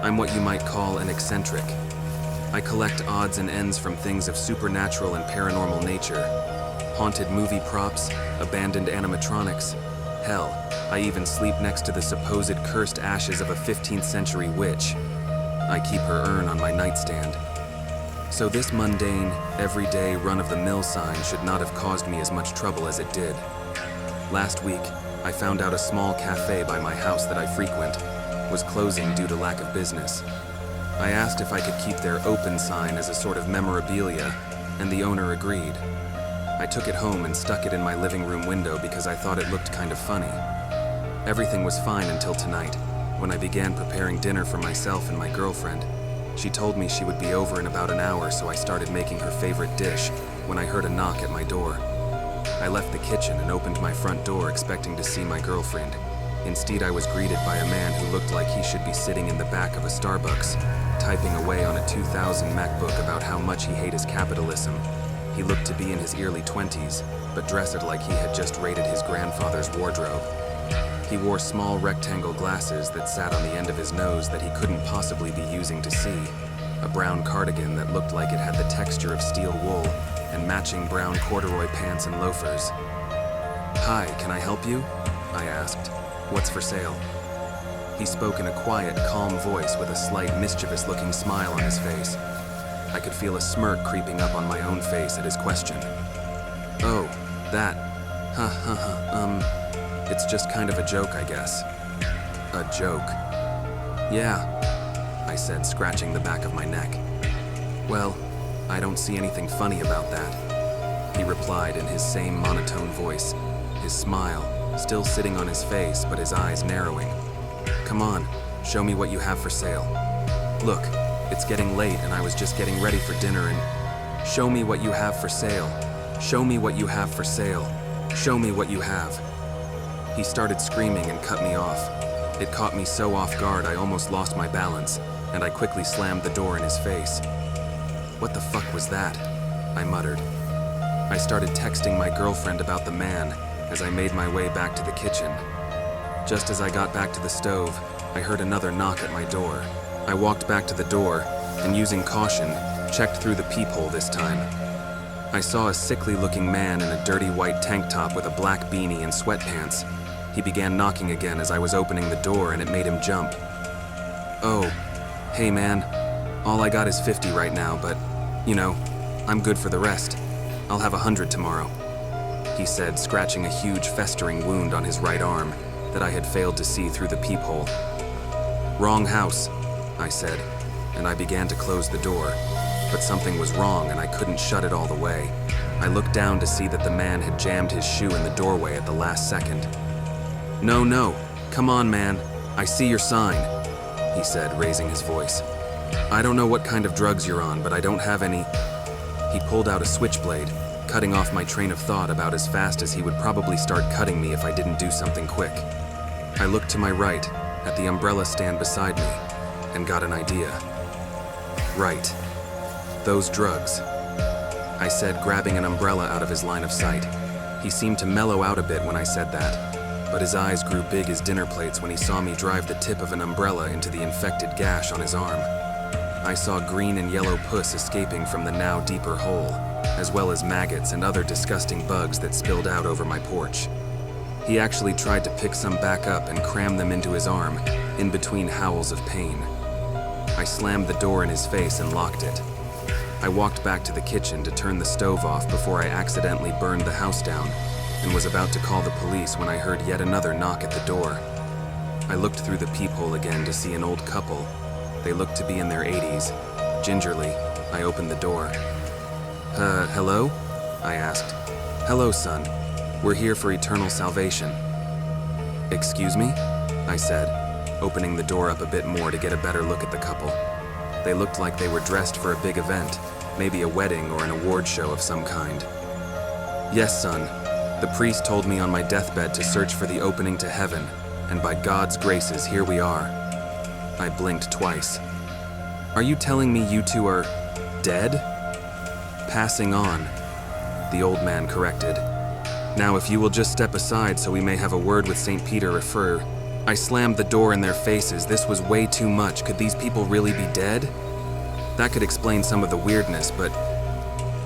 I'm what you might call an eccentric. I collect odds and ends from things of supernatural and paranormal nature. Haunted movie props, abandoned animatronics. Hell, I even sleep next to the supposed cursed ashes of a 15th century witch. I keep her urn on my nightstand. So this mundane, everyday, run-of-the-mill sign should not have caused me as much trouble as it did. Last week, I found out a small cafe by my house that I frequent was closing due to lack of business. I asked if I could keep their open sign as a sort of memorabilia, and the owner agreed. I took it home and stuck it in my living room window because I thought it looked kind of funny. Everything was fine until tonight, when I began preparing dinner for myself and my girlfriend. She told me she would be over in about an hour, so I started making her favorite dish when I heard a knock at my door. I left the kitchen and opened my front door expecting to see my girlfriend. Instead, I was greeted by a man who looked like he should be sitting in the back of a Starbucks, typing away on a 2000 MacBook about how much he hates capitalism. He looked to be in his early 20s, but dressed like he had just raided his grandfather's wardrobe. He wore small rectangle glasses that sat on the end of his nose that he couldn't possibly be using to see, a brown cardigan that looked like it had the texture of steel wool, and matching brown corduroy pants and loafers. "Hi, can I help you?" I asked. "What's for sale?" He spoke in a quiet, calm voice with a slight mischievous-looking smile on his face. I could feel a smirk creeping up on my own face at his question. "Oh, that. It's just kind of a joke, I guess." "A joke?" "Yeah," I said, scratching the back of my neck. "Well, I don't see anything funny about that," he replied in his same monotone voice, his smile still sitting on his face but his eyes narrowing. "Come on, show me what you have for sale. Look, it's getting late and I was just getting ready for dinner and... Show me what you have for sale. Show me what you have for sale. Show me what you have." He started screaming and cut me off. It caught me so off guard I almost lost my balance, and I quickly slammed the door in his face. "What the fuck was that?" I muttered. I started texting my girlfriend about the man as I made my way back to the kitchen. Just as I got back to the stove, I heard another knock at my door. I walked back to the door, and using caution, checked through the peephole this time. I saw a sickly-looking man in a dirty white tank top with a black beanie and sweatpants. He began knocking again as I was opening the door, and it made him jump. "Oh, hey man, all I got is 50 right now, but, you know, I'm good for the rest. I'll have 100 tomorrow," he said, scratching a huge festering wound on his right arm that I had failed to see through the peephole. "Wrong house," I said, and I began to close the door, but something was wrong and I couldn't shut it all the way. I looked down to see that the man had jammed his shoe in the doorway at the last second. No, come on man, I see your sign," he said, raising his voice. "I don't know what kind of drugs you're on, but I don't have any..." He pulled out a switchblade, cutting off my train of thought about as fast as he would probably start cutting me if I didn't do something quick. I looked to my right, at the umbrella stand beside me, and got an idea. "Right. Those drugs," I said, grabbing an umbrella out of his line of sight. He seemed to mellow out a bit when I said that, but his eyes grew big as dinner plates when he saw me drive the tip of an umbrella into the infected gash on his arm. I saw green and yellow pus escaping from the now deeper hole, as well as maggots and other disgusting bugs that spilled out over my porch. He actually tried to pick some back up and cram them into his arm, in between howls of pain. I slammed the door in his face and locked it. I walked back to the kitchen to turn the stove off before I accidentally burned the house down, and was about to call the police when I heard yet another knock at the door. I looked through the peephole again to see an old couple. They looked to be in their 80s. Gingerly, I opened the door. Hello?" I asked. "Hello, son. We're here for eternal salvation." "Excuse me?" I said, opening the door up a bit more to get a better look at the couple. They looked like they were dressed for a big event, maybe a wedding or an award show of some kind. "Yes, son. The priest told me on my deathbed to search for the opening to heaven, and by God's graces, here we are." I blinked twice. "Are you telling me you two are dead?" "Passing on," the old man corrected. "Now, if you will just step aside so we may have a word with St. Peter I slammed the door in their faces. This was way too much. Could these people really be dead? That could explain some of the weirdness, but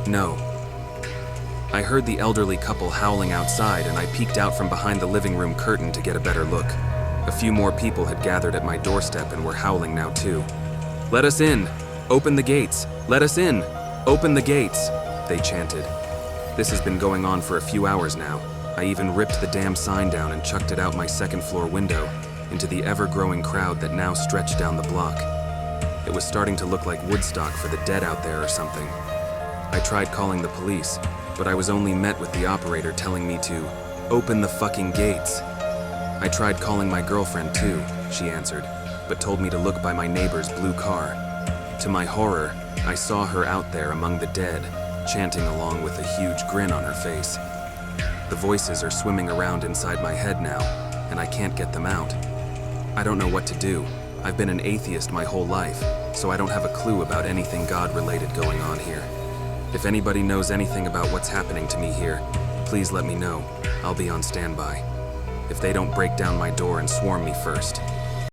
no. I heard the elderly couple howling outside, and I peeked out from behind the living room curtain to get a better look. A few more people had gathered at my doorstep and were howling now too. "Let us in! Open the gates! Let us in! Open the gates!" they chanted. This has been going on for a few hours now. I even ripped the damn sign down and chucked it out my second-floor window into the ever-growing crowd that now stretched down the block. It was starting to look like Woodstock for the dead out there or something. I tried calling the police, but I was only met with the operator telling me to open the fucking gates. I tried calling my girlfriend too, she answered, but told me to look by my neighbor's blue car. To my horror, I saw her out there among the dead, chanting along with a huge grin on her face. The voices are swimming around inside my head now, and I can't get them out. I don't know what to do. I've been an atheist my whole life, so I don't have a clue about anything God-related going on here. If anybody knows anything about what's happening to me here, please let me know. I'll be on standby. If they don't break down my door and swarm me first.